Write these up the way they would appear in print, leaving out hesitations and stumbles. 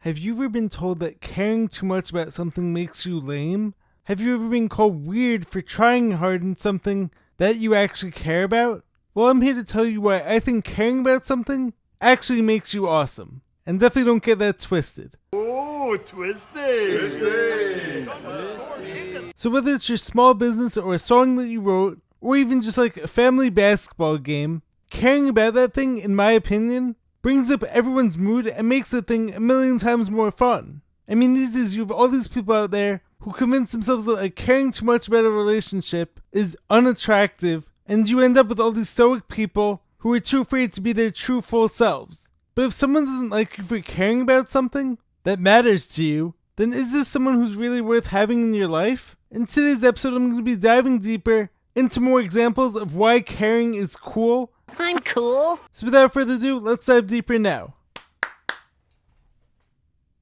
Have you ever been told that caring too much about something makes you lame? Have you ever been called weird for trying hard in something that you actually care about? Well, I'm here to tell you why I think caring about something actually makes you awesome. And definitely don't get that twisted. Oh, twisted. So whether it's your small business or a song that you wrote, or even just like a family basketball game, caring about that thing, in my opinion, brings up everyone's mood and makes the thing a million times more fun. I mean, these days you have all these people out there who convince themselves that like caring too much about a relationship is unattractive, and you end up with all these stoic people who are too afraid to be their true full selves. But if someone doesn't like you for caring about something that matters to you, then is this someone who's really worth having in your life? In today's episode, I'm going to be diving deeper into more examples of why caring is cool. I'm cool. So without further ado, let's dive deeper now.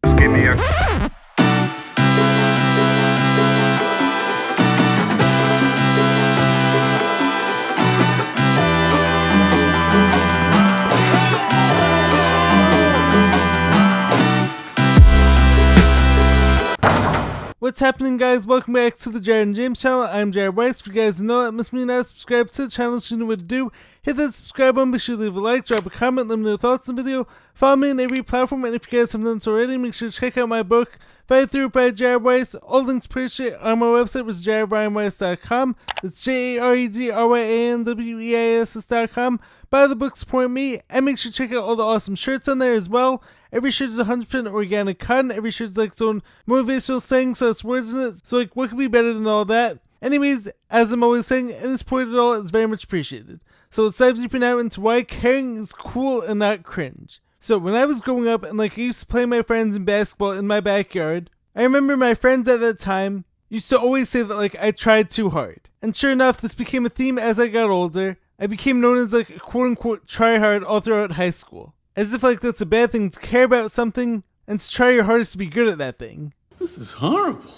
Give me a... What's happening, guys? Welcome back to the Jared and James channel. I'm Jared Weiss. For you guys to know, that must mean not subscribe to the channel so you know what to do. Hit that subscribe button, be sure to leave a like, drop a comment, let me know your thoughts on the video. Follow me on every platform, and if you guys haven't done so already, make sure to check out my book, Fight Through It by Jared Weiss. All links appreciate on my website, which is jaredbryanweiss.com. That's JAREDRYANWEISS.com. Buy the book, support me, and make sure to check out all the awesome shirts on there as well. Every shirt is 100% organic cotton. Every shirt is like its own motivational saying, so it's words in it. So like, what could be better than all that? Anyways, as I'm always saying, any support at all is very much appreciated. So let's dive deeper now into why caring is cool and not cringe. So when I was growing up and like I used to play my friends in basketball in my backyard, I remember my friends at that time used to always say that like I tried too hard. And sure enough, this became a theme as I got older. I became known as like a quote-unquote tryhard all throughout high school. As if like that's a bad thing to care about something and to try your hardest to be good at that thing. This is horrible.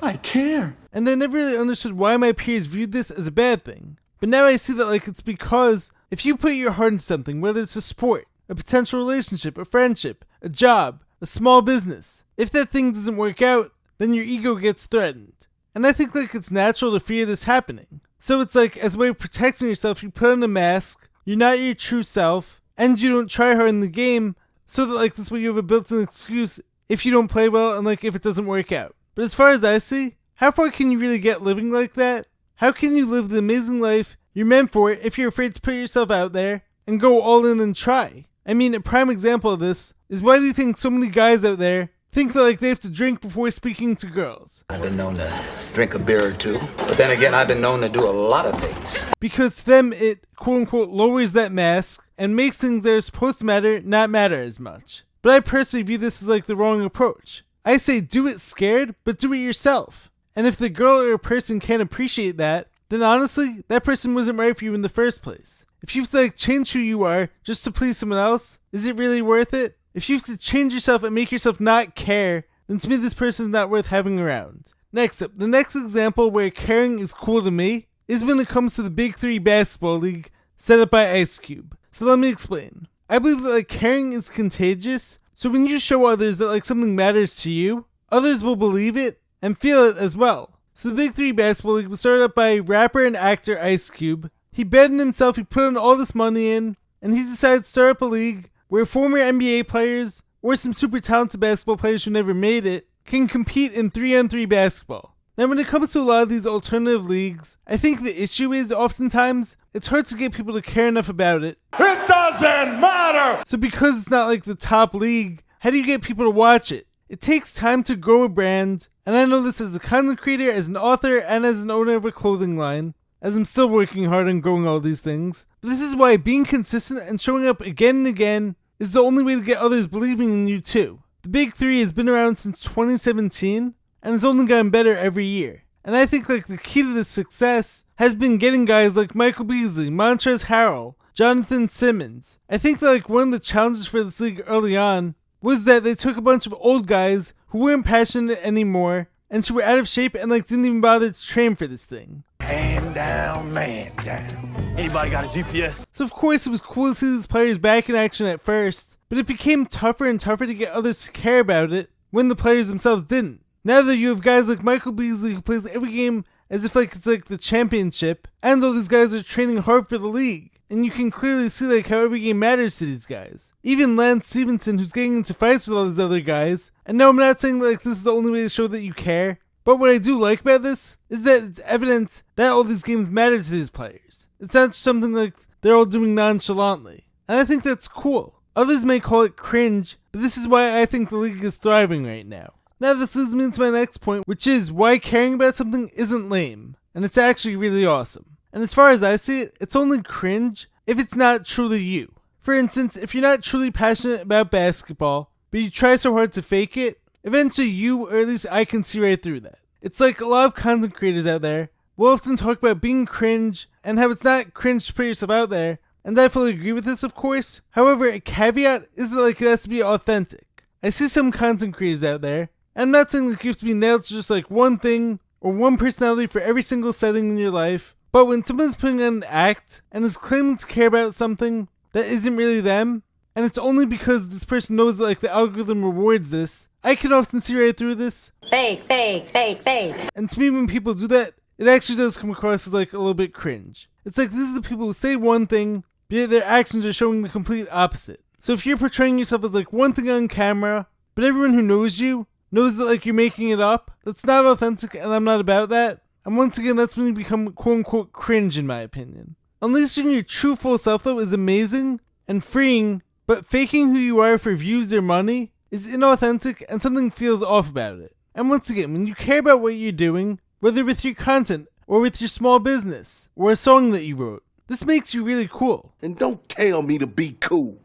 I care. And I never really understood why my peers viewed this as a bad thing. But now I see that like it's because if you put your heart into something, whether it's a sport, a potential relationship, a friendship, a job, a small business, if that thing doesn't work out, then your ego gets threatened. And I think like it's natural to fear this happening. So it's like as a way of protecting yourself, you put on a mask, you're not your true self, and you don't try hard in the game, so that like this way you have a built-in excuse if you don't play well and like if it doesn't work out. But as far as I see, how far can you really get living like that? How can you live the amazing life you're meant for if you're afraid to put yourself out there and go all in and try? I mean, a prime example of this is why do you think so many guys out there think that like they have to drink before speaking to girls? I've been known to drink a beer or two, but then again, I've been known to do a lot of things. Because to them, it quote-unquote lowers that mask and makes things that are supposed to matter not matter as much. But I personally view this as like the wrong approach. I say do it scared, but do it yourself. And if the girl or a person can't appreciate that, then honestly, that person wasn't right for you in the first place. If you have to like change who you are just to please someone else, is it really worth it? If you have to change yourself and make yourself not care, then to me this person is not worth having around. Next up, the next example where caring is cool to me is when it comes to the Big 3 basketball league set up by Ice Cube. So let me explain. I believe that like caring is contagious, so when you show others that like something matters to you, others will believe it and feel it as well. So the Big 3 basketball league was started up by rapper and actor Ice Cube. He bet on himself, he put in all this money in, and he decided to start up a league where former NBA players, or some super talented basketball players who never made it, can compete in 3-on-3 basketball. Now when it comes to a lot of these alternative leagues, I think the issue is oftentimes, it's hard to get people to care enough about it. It doesn't matter! So because it's not like the top league, how do you get people to watch it? It takes time to grow a brand, and I know this as a content creator, as an author, and as an owner of a clothing line, as I'm still working hard on growing all these things. But this is why being consistent and showing up again and again is the only way to get others believing in you too. The Big 3 has been around since 2017, and it's only gotten better every year. And I think like the key to this success has been getting guys like Michael Beasley, Montrezl Harrell, Jonathan Simmons. I think that like one of the challenges for this league early on was that they took a bunch of old guys who weren't passionate anymore and who were out of shape and like didn't even bother to train for this thing. Hand down, man down. Anybody got a GPS? So of course it was cool to see these players back in action at first, but it became tougher and tougher to get others to care about it when the players themselves didn't. Now that you have guys like Michael Beasley who plays every game as if like it's like the championship, and all these guys are training hard for the league, and you can clearly see like how every game matters to these guys. Even Lance Stevenson, who's getting into fights with all these other guys, and no, I'm not saying like this is the only way to show that you care, but what I do like about this is that it's evidence that all these games matter to these players. It's not just something like they're all doing nonchalantly, and I think that's cool. Others may call it cringe, but this is why I think the league is thriving right now. Now this leads me into my next point, which is why caring about something isn't lame, and it's actually really awesome. And as far as I see it, it's only cringe if it's not truly you. For instance, if you're not truly passionate about basketball, but you try so hard to fake it, eventually you, or at least I, can see right through that. It's like a lot of content creators out there will often talk about being cringe and how it's not cringe to put yourself out there, and I fully agree with this, of course. However, a caveat is that like it has to be authentic. I see some content creators out there, and I'm not saying like you have to be nailed to just like one thing or one personality for every single setting in your life, but when someone's putting on an act and is claiming to care about something that isn't really them, and it's only because this person knows that like the algorithm rewards this, I can often see right through this. Fake. And to me, when people do that, it actually does come across as like a little bit cringe. It's like these are the people who say one thing, but yet their actions are showing the complete opposite. So if you're portraying yourself as like one thing on camera, but everyone who knows you knows that like you're making it up, that's not authentic, and I'm not about that. And once again, that's when you become quote-unquote cringe, in my opinion. Unleashing your true full self, though, is amazing and freeing, but faking who you are for views or money is inauthentic, and something feels off about it. And once again, when you care about what you're doing, whether with your content, or with your small business, or a song that you wrote, this makes you really cool. And don't tell me to be cool.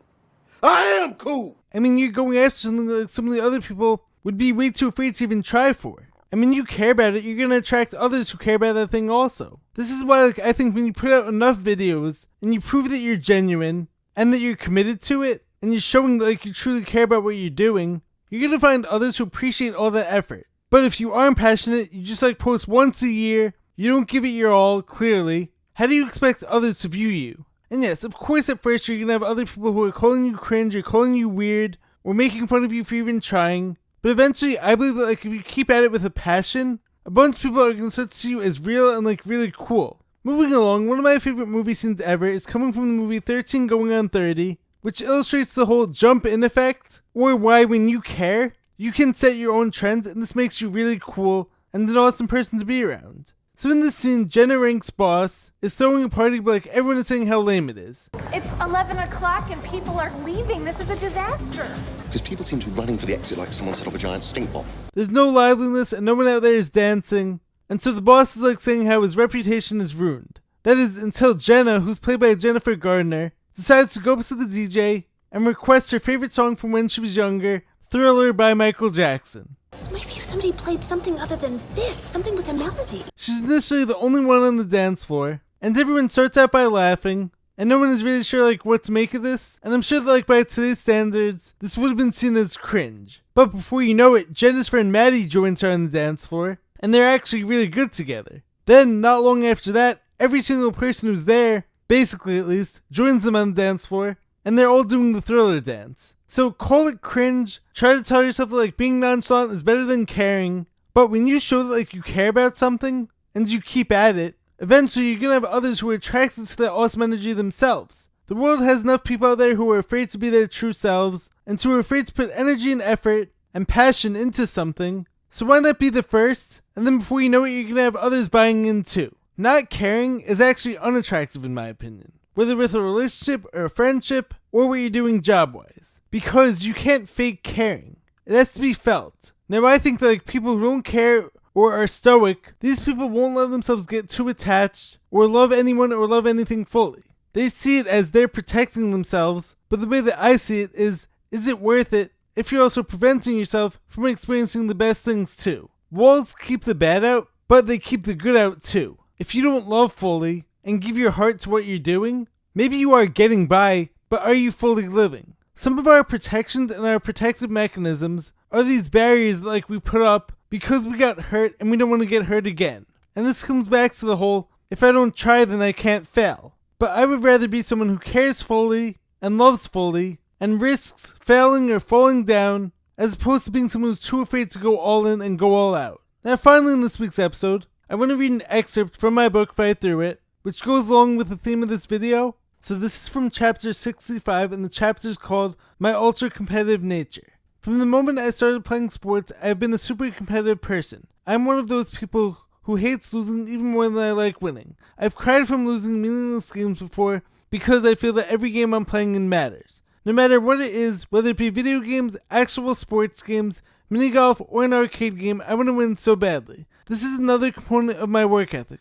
I am cool. I mean, you're going after something that some of the other people would be way too afraid to even try for. I mean, you care about it, you're going to attract others who care about that thing also. This is why like I think when you put out enough videos, and you prove that you're genuine, and that you're committed to it, and you're showing that like you truly care about what you're doing, you're going to find others who appreciate all that effort. But if you aren't passionate, you just like post once a year, you don't give it your all, clearly, how do you expect others to view you? And yes, of course at first you're going to have other people who are calling you cringe, or calling you weird, or making fun of you for even trying. But eventually, I believe that like if you keep at it with a passion, a bunch of people are going to start to see you as real and like really cool. Moving along, one of my favorite movie scenes ever is coming from the movie 13 Going on 30, which illustrates the whole jump in effect, or why when you care, you can set your own trends, and this makes you really cool and an awesome person to be around. So in this scene, Jenna Rank's boss is throwing a party, but like everyone is saying how lame it is. It's 11 o'clock and people are leaving. This is a disaster. Because people seem to be running for the exit like someone set off a giant stink bomb. There's no liveliness and no one out there is dancing, and so the boss is like saying how his reputation is ruined. That is until Jenna, who's played by Jennifer Gardner, decides to go up to the DJ and request her favorite song from when she was younger, Thriller by Michael Jackson. Maybe if somebody played something other than this, something with a melody. She's initially the only one on the dance floor, and everyone starts out by laughing, and no one is really sure like what to make of this, and I'm sure that like by today's standards, this would have been seen as cringe. But before you know it, Jenna's friend Maddie joins her on the dance floor, and they're actually really good together. Then, not long after that, every single person who's there, basically at least, joins them on the dance floor, and they're all doing the Thriller dance. So call it cringe, try to tell yourself that like being nonchalant is better than caring, but when you show that like you care about something, and you keep at it, eventually you're gonna have others who are attracted to that awesome energy themselves. The world has enough people out there who are afraid to be their true selves, and who are afraid to put energy and effort and passion into something, so why not be the first, and then before you know it you're gonna have others buying in too. Not caring is actually unattractive in my opinion, whether with a relationship or a friendship, or what you're doing job-wise. Because you can't fake caring. It has to be felt. Now I think that like people who don't care or are stoic, these people won't let themselves get too attached, or love anyone or love anything fully. They see it as they're protecting themselves, but the way that I see it is it worth it if you're also preventing yourself from experiencing the best things too? Walls keep the bad out, but they keep the good out too. If you don't love fully, and give your heart to what you're doing, maybe you are getting by, but are you fully living? Some of our protections and our protective mechanisms are these barriers that like we put up because we got hurt and we don't want to get hurt again. And this comes back to the whole, if I don't try then I can't fail. But I would rather be someone who cares fully and loves fully and risks failing or falling down, as opposed to being someone who's too afraid to go all in and go all out. Now finally in this week's episode, I want to read an excerpt from my book Fight Through It, which goes along with the theme of this video. So this is from chapter 65, and the chapter is called My Ultra Competitive Nature. From the moment I started playing sports, I have been a super competitive person. I'm one of those people who hates losing even more than I like winning. I've cried from losing meaningless games before because I feel that every game I'm playing in matters. No matter what it is, whether it be video games, actual sports games, mini golf, or an arcade game, I want to win so badly. This is another component of my work ethic.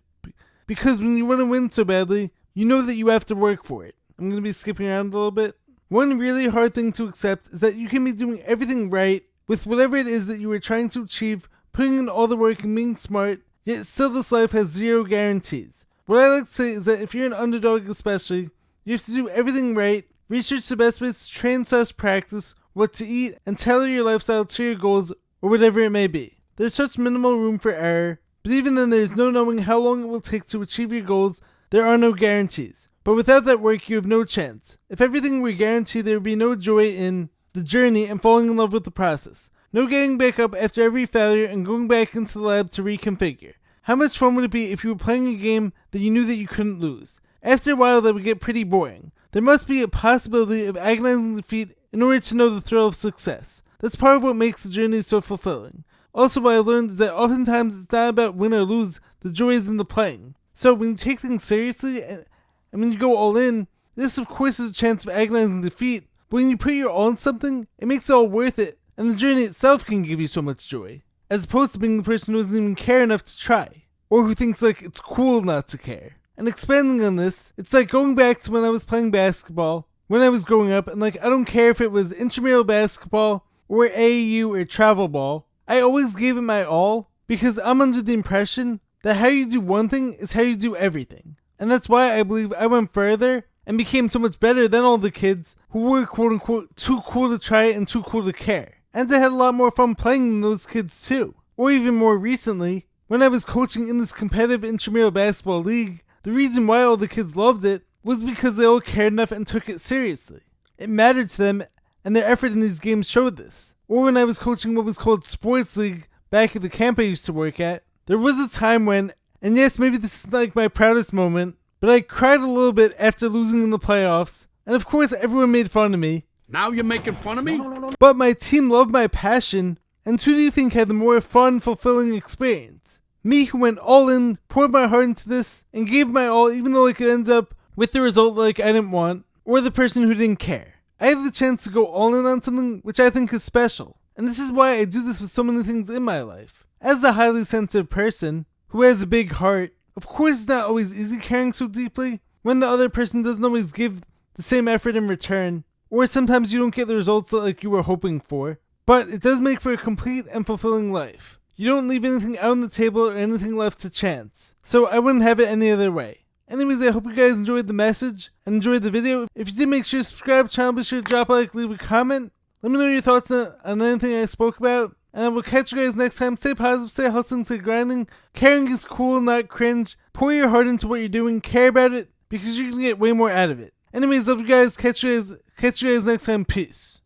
Because when you want to win so badly, you know that you have to work for it. I'm going to be skipping around a little bit. One really hard thing to accept is that you can be doing everything right with whatever it is that you are trying to achieve, putting in all the work and being smart, yet still this life has zero guarantees. What I like to say is that if you're an underdog especially, you have to do everything right, research the best ways to train/practice, what to eat, and tailor your lifestyle to your goals or whatever it may be. There's such minimal room for error, but even then there's no knowing how long it will take to achieve your goals. There are no guarantees. But without that work, you have no chance. If everything were guaranteed, there would be no joy in the journey and falling in love with the process. No getting back up after every failure and going back into the lab to reconfigure. How much fun would it be if you were playing a game that you knew that you couldn't lose? After a while, that would get pretty boring. There must be a possibility of agonizing defeat in order to know the thrill of success. That's part of what makes the journey so fulfilling. Also, what I learned is that oftentimes it's not about win or lose, the joy is in the playing. So when you take things seriously and when you go all in, this of course is a chance of agonizing defeat, but when you put your all in something, it makes it all worth it, and the journey itself can give you so much joy, as opposed to being the person who doesn't even care enough to try, or who thinks like it's cool not to care. And expanding on this, it's like going back to when I was playing basketball, when I was growing up, and like I don't care if it was intramural basketball, or AAU or travel ball, I always gave it my all, because I'm under the impression that how you do one thing is how you do everything. And that's why I believe I went further and became so much better than all the kids who were quote unquote too cool to try it and too cool to care. And I had a lot more fun playing than those kids too. Or even more recently, when I was coaching in this competitive intramural basketball league, the reason why all the kids loved it was because they all cared enough and took it seriously. It mattered to them, and their effort in these games showed this. Or when I was coaching what was called Sports League back at the camp I used to work at, there was a time when, and yes, maybe this is like my proudest moment, but I cried a little bit after losing in the playoffs, and of course everyone made fun of me. Now you're making fun of me? But my team loved my passion, and who do you think had the more fun, fulfilling experience? Me, who went all in, poured my heart into this, and gave my all even though like it ends up with the result like I didn't want, or the person who didn't care. I had the chance to go all in on something which I think is special, and this is why I do this with so many things in my life. As a highly sensitive person, who has a big heart, of course it's not always easy caring so deeply when the other person doesn't always give the same effort in return, or sometimes you don't get the results that like you were hoping for, but it does make for a complete and fulfilling life. You don't leave anything out on the table or anything left to chance, so I wouldn't have it any other way. Anyways, I hope you guys enjoyed the message and enjoyed the video. If you did, make sure to subscribe to the channel, be sure to drop a like, leave a comment. Let me know your thoughts on anything I spoke about. And I will catch you guys next time. Stay positive, stay hustling, stay grinding. Caring is cool, not cringe. Pour your heart into what you're doing. Care about it because you're going to get way more out of it. Anyways, love you guys. Catch you guys next time. Peace.